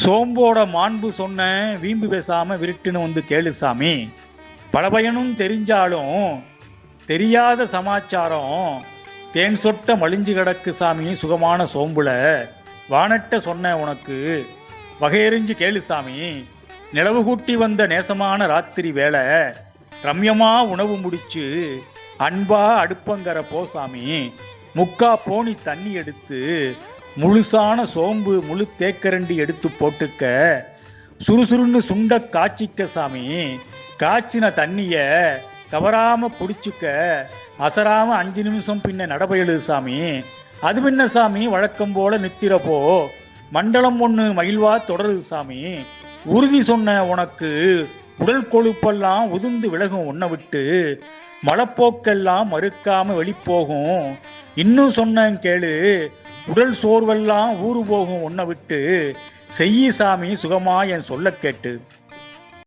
சோம்போட மாண்பு சொன்ன வீம்பு பேசாம விருட்டுன்னு வந்து கேளு சாமி. பல பயனும் தெரிஞ்சாலும் தெரியாத சமாச்சாரம் தேன் சொட்ட மலிஞ்சு கிடக்கு சாமி சுகமான சோம்புல. வானட்ட சொன்ன உனக்கு வகையறிஞ்சு கேளு சாமி. நிலவு கூட்டி வந்த நேசமான ராத்திரி வேளை ரம்யமா உணவு முடிச்சு அன்பா அடுப்பங்கர போ சாமி. முக்கா போனி தண்ணி எடுத்து முழுசான சோம்பு முழு தேக்கரண்டி எடுத்து போட்டுக்க. சுறுசுறுன்னு சுண்ட காய்ச்சிக்க சாமி. காய்ச்சின தண்ணிய தவறாம பிடிச்சிக்க. அசராம 5 நிமிஷம் பின்ன நடபயலு சாமி. அது பின்ன சாமி வழக்கம் போல நித்திரப்போ. மண்டலம் ஒன்று மகிழ்வா தொடருது சாமி. உறுதி சொன்ன உனக்கு உடல் கொழுப்பெல்லாம் உதிர்ந்து விலகும் உன்னை விட்டு. மலப்போக்கெல்லாம் மறுக்காம வெளிப்போகும். இன்னும் சொன்னேன் கேளு, உடல் சோர்வெல்லாம் ஊறு போகும் உன்னை விட்டு. செய்யி சாமி சுகமா என் சொல்ல கேட்டு.